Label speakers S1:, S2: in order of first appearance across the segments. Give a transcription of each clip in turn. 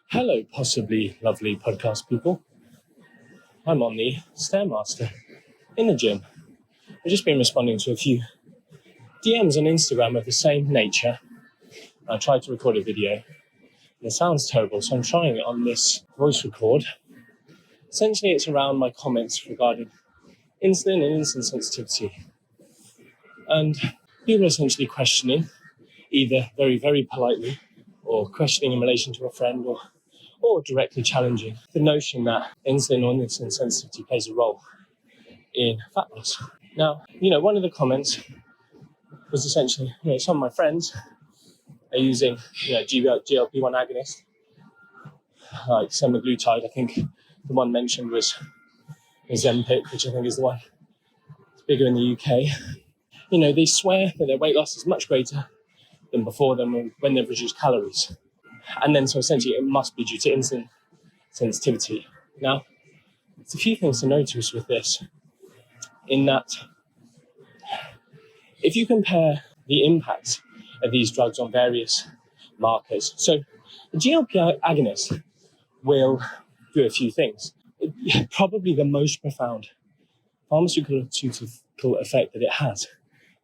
S1: Hello, possibly lovely podcast people. I'm on the Stairmaster in the gym. I've just been responding to a few DMs on Instagram of the same nature. I tried to record a video and it sounds terrible, so I'm trying it on this voice record. Essentially, it's around my comments regarding insulin and insulin sensitivity. And people are essentially questioning, either very, very politely or questioning in relation to a friend or directly challenging the notion that insulin or insulin sensitivity plays a role in fat loss. Now, one of the comments was essentially, some of my friends are using, GLP-1 agonist, like semaglutide. I think the one mentioned was Ozempic, which I think is the one that's bigger in the UK. They swear that their weight loss is much greater than before them when they've reduced calories. And then so essentially it must be due to insulin sensitivity. Now, there's a few things to notice with this, in that if you compare the impact of these drugs on various markers, so the GLP agonist will do a few things. Probably the most profound pharmaceutical effect that it has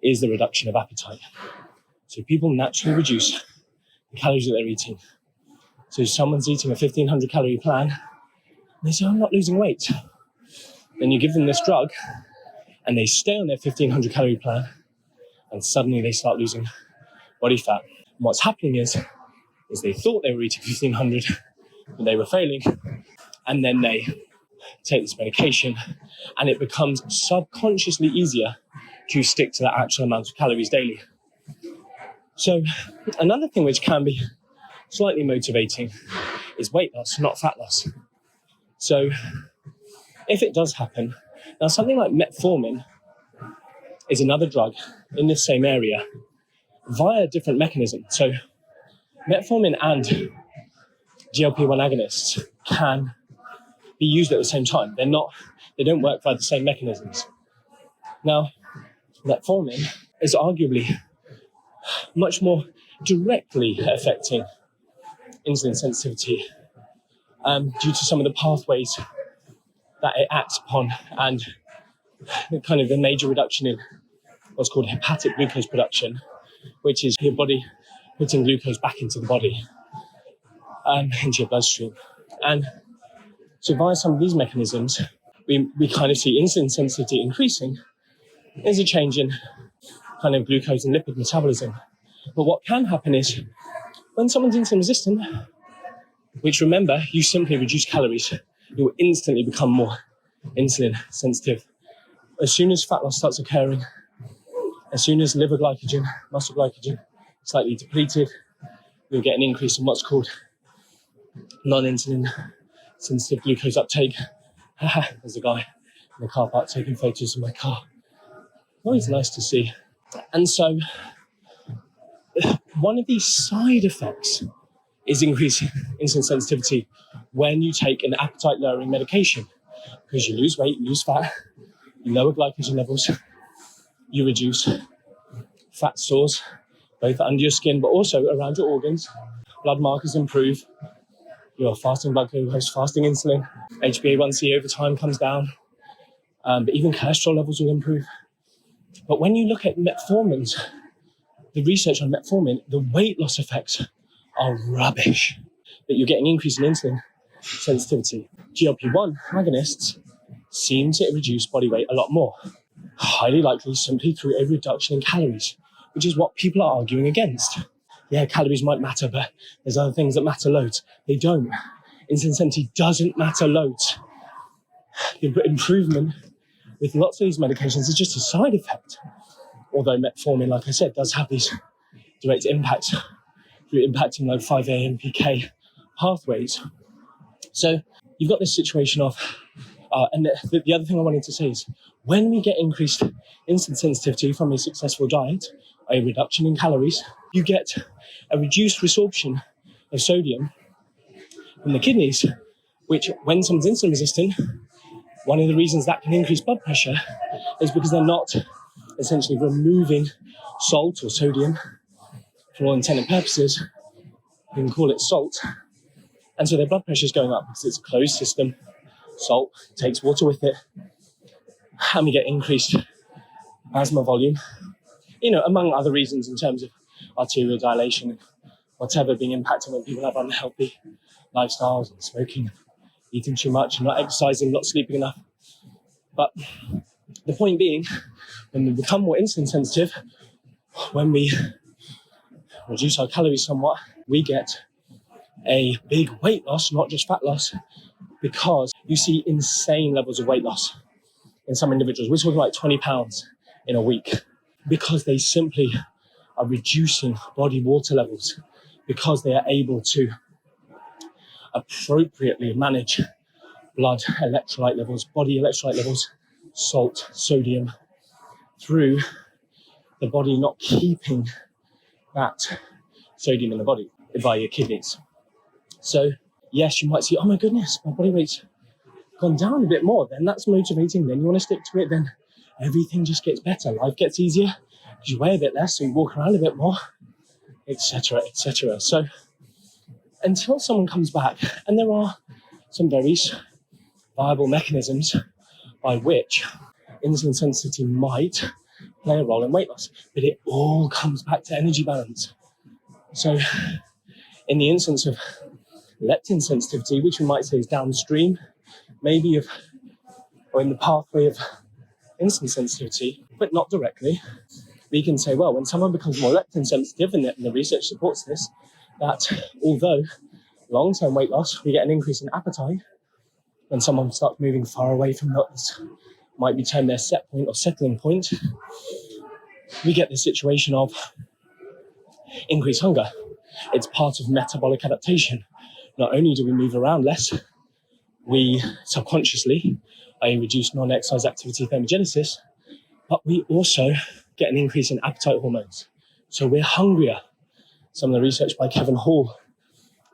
S1: is the reduction of appetite. So people naturally reduce the calories that they're eating. So someone's eating a 1,500 calorie plan, and they say, I'm not losing weight. Then you give them this drug, and they stay on their 1,500 calorie plan, and suddenly they start losing body fat. And what's happening is they thought they were eating 1,500, but they were failing, and then they take this medication, and it becomes subconsciously easier to stick to that actual amount of calories daily. So another thing which can be slightly motivating is weight loss, not fat loss. So if it does happen, now something like metformin is another drug in this same area via a different mechanism. So metformin and GLP-1 agonists can be used at the same time. They don't work via the same mechanisms. Now, metformin is arguably much more directly affecting insulin sensitivity due to some of the pathways that it acts upon, and kind of the major reduction in what's called hepatic glucose production, which is your body putting glucose back into the body, into your bloodstream. And so via some of these mechanisms, we kind of see insulin sensitivity increasing. There's a change in kind of glucose and lipid metabolism. But what can happen is when someone's insulin resistant, which remember, you simply reduce calories, you will instantly become more insulin sensitive. As soon as fat loss starts occurring, as soon as liver glycogen, muscle glycogen slightly depleted, you'll get an increase in what's called non-insulin sensitive glucose uptake. There's a guy in the car park taking photos of my car. Always nice to see. And so one of these side effects is increasing insulin sensitivity when you take an appetite-lowering medication, because you lose weight, you lose fat, you lower glycogen levels, you reduce fat stores, both under your skin but also around your organs. Blood markers improve, your fasting blood glucose, fasting insulin, HbA1c over time comes down, but even cholesterol levels will improve. But when you look at metformin, the research on metformin, the weight loss effects are rubbish. That you're getting increase in insulin sensitivity. GLP-1 agonists seem to reduce body weight a lot more, highly likely simply through a reduction in calories, which is what people are arguing against. Yeah, calories might matter, but there's other things that matter loads. They don't. Insulin sensitivity doesn't matter loads. The improvement with lots of these medications is just a side effect. Although metformin, like I said, does have these direct impacts through impacting like 5-AMPK pathways. So you've got this situation of, and the other thing I wanted to say is, when we get increased insulin sensitivity from a successful diet, a reduction in calories, you get a reduced resorption of sodium from the kidneys, which when someone's insulin resistant, one of the reasons that can increase blood pressure is because they're not essentially removing salt or sodium for all intent and purposes. You can call it salt. And so their blood pressure is going up because it's a closed system. Salt takes water with it. And we get increased plasma volume, among other reasons in terms of arterial dilation, whatever being impacted when people have unhealthy lifestyles, smoking, eating too much, not exercising, not sleeping enough. But the point being, when we become more insulin sensitive, when we reduce our calories somewhat, we get a big weight loss, not just fat loss, because you see insane levels of weight loss in some individuals. We're talking like 20 pounds in a week because they simply are reducing body water levels, because they are able to appropriately manage blood electrolyte levels, body electrolyte levels, salt, sodium, through the body not keeping that sodium in the body via your kidneys. So yes, you might see, oh my goodness, my body weight's gone down a bit more. Then that's motivating. Then you want to stick to it. Then everything just gets better. Life gets easier because you weigh a bit less, so you walk around a bit more, etc., etc. So until someone comes back, and there are some very viable mechanisms by which insulin sensitivity might play a role in weight loss, but it all comes back to energy balance. So in the instance of leptin sensitivity, which we might say is downstream, maybe or in the pathway of insulin sensitivity, but not directly, we can say, well, when someone becomes more leptin sensitive, and the research supports this, that although long-term weight loss, we get an increase in appetite, when someone starts moving far away from what might be termed their set point or settling point, we get this situation of increased hunger. It's part of metabolic adaptation. Not only do we move around less, we subconsciously, i.e. reduce non-exercise activity thermogenesis, but we also get an increase in appetite hormones. So we're hungrier. Some of the research by Kevin Hall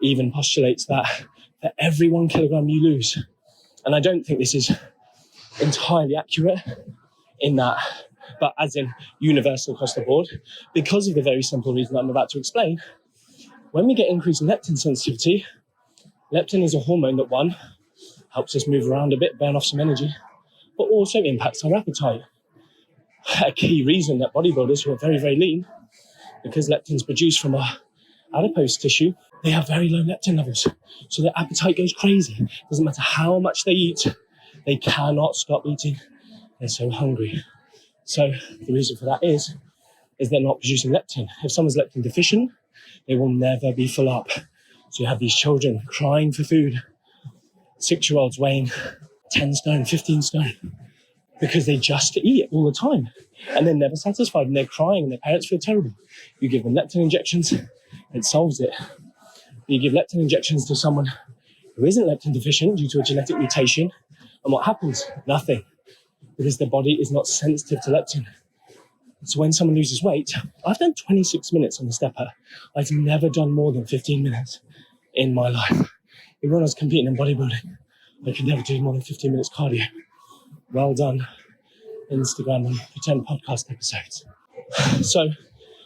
S1: even postulates that for every 1 kilogram you lose, and I don't think this is entirely accurate in that, but as in universal across the board, because of the very simple reason that I'm about to explain, when we get increased in leptin sensitivity, leptin is a hormone that, one, helps us move around a bit, burn off some energy, but also impacts our appetite. A key reason that bodybuilders who are very, very lean, because leptin is produced from our adipose tissue, they have very low leptin levels. So their appetite goes crazy. Doesn't matter how much they eat, they cannot stop eating. They're so hungry. So the reason for that is they're not producing leptin. If someone's leptin deficient, they will never be full up. So you have these children crying for food, 6-year-olds weighing 10 stone, 15 stone, because they just eat all the time and they're never satisfied and they're crying and their parents feel terrible. You give them leptin injections, it solves it. You give leptin injections to someone who isn't leptin deficient due to a genetic mutation, and what happens? Nothing, because the body is not sensitive to leptin. So when someone loses weight, I've done 26 minutes on the stepper. I've never done more than 15 minutes in my life. Even when I was competing in bodybuilding, I could never do more than 15 minutes cardio. Well done, Instagram and pretend podcast episodes. So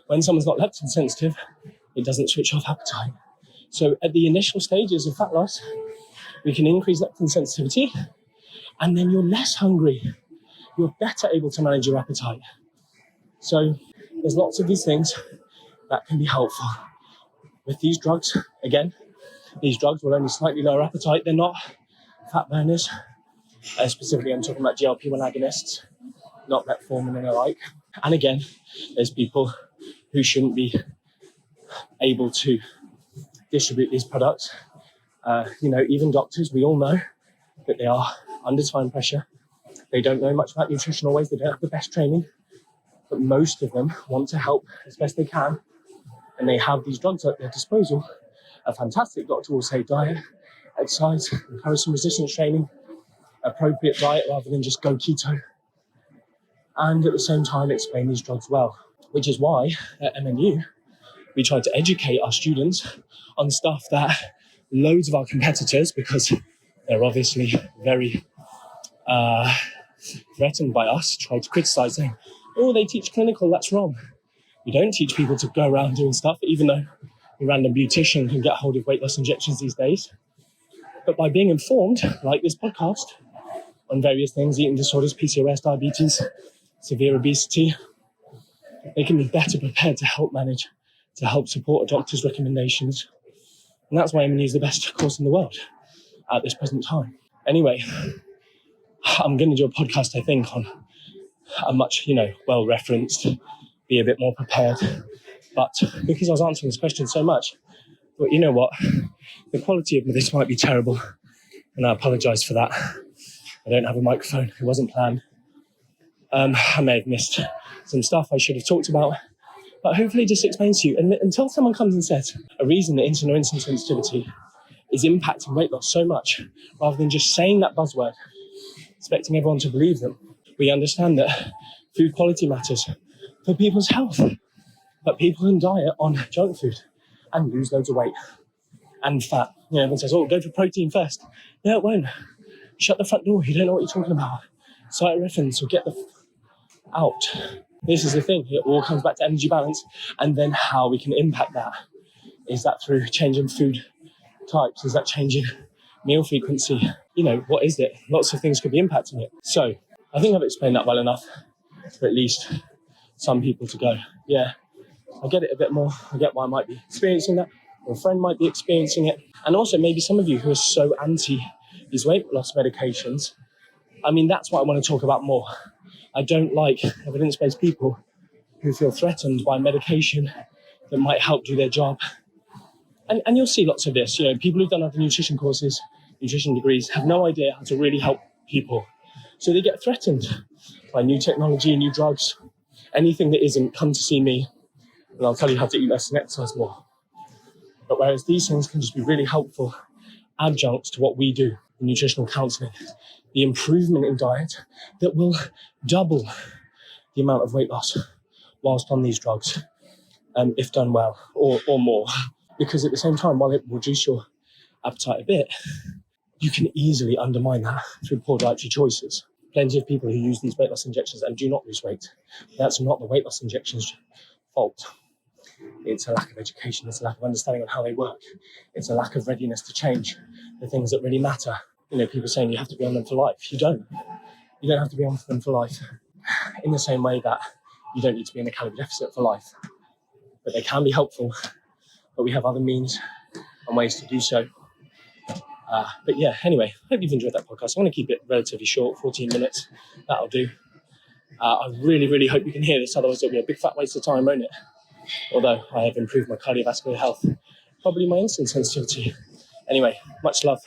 S1: when someone's not leptin sensitive, it doesn't switch off appetite. So at the initial stages of fat loss, we can increase leptin sensitivity, and then you're less hungry. You're better able to manage your appetite. So there's lots of these things that can be helpful. With these drugs, again, these drugs will only slightly lower appetite. They're not fat burners. Specifically, I'm talking about GLP-1 agonists, not metformin and the like. And again, there's people who shouldn't be able to distribute these products. Even doctors, we all know that they are under time pressure. They don't know much about nutrition always. They don't have the best training. But most of them want to help as best they can. And they have these drugs at their disposal. A fantastic doctor will say diet, exercise, encourage some resistance training, appropriate diet rather than just go keto. And at the same time, explain these drugs well. Which is why at MNU, we try to educate our students on stuff that loads of our competitors, because they're obviously very threatened by us, try to criticize, saying, oh, they teach clinical, that's wrong. We don't teach people to go around doing stuff, even though a random beautician can get hold of weight loss injections these days. But by being informed, like this podcast, on various things, eating disorders, PCOS, diabetes, severe obesity, they can be better prepared to help manage, to help support a doctor's recommendations. And that's why M&E is the best course in the world at this present time. Anyway, I'm going to do a podcast, I think, on a much, well-referenced, be a bit more prepared. But because I was answering this question so much, but you know what? The quality of this might be terrible, and I apologise for that. I don't have a microphone. It wasn't planned. I may have missed some stuff I should have talked about, but hopefully it just explains to you. And until someone comes and says a reason that insulin or insulin sensitivity is impacting weight loss so much, rather than just saying that buzzword, expecting everyone to believe them, we understand that food quality matters for people's health. But people can diet on junk food and lose loads of weight and fat. Everyone says, oh, go for protein first. No, it won't. Shut the front door. You don't know what you're talking about. Cite a reference or get the out. This is the thing. It all comes back to energy balance, and then how we can impact that. Is that through changing food types? Is that changing meal frequency? What is it? Lots of things could be impacting it. So I think I've explained that well enough for at least some people to go, yeah, I get it a bit more. I get why I might be experiencing that, or a friend might be experiencing it. And also maybe some of you who are so anti these weight loss medications, that's what I want to talk about more. I don't like evidence-based people who feel threatened by medication that might help do their job. And you'll see lots of this. People who've done other nutrition courses, nutrition degrees, have no idea how to really help people. So they get threatened by new technology, new drugs, anything that isn't come to see me, and I'll tell you how to eat less and exercise more. But whereas these things can just be really helpful adjuncts to what we do in nutritional counselling, the improvement in diet that will double the amount of weight loss whilst on these drugs, if done well, or more. Because at the same time, while it will reduce your appetite a bit, you can easily undermine that through poor dietary choices. Plenty of people who use these weight loss injections and do not lose weight. That's not the weight loss injection's fault. It's a lack of education. It's a lack of understanding on how they work. It's a lack of readiness to change the things that really matter. People saying you have to be on them for life. You don't. You don't have to be on them for life. In the same way that you don't need to be in a calorie deficit for life. But they can be helpful. But we have other means and ways to do so. But yeah, anyway, hope you've enjoyed that podcast. I'm going to keep it relatively short, 14 minutes. That'll do. I really, really hope you can hear this. Otherwise, it'll be a big fat waste of time, won't it? Although I have improved my cardiovascular health, probably my insulin sensitivity. Anyway, much love.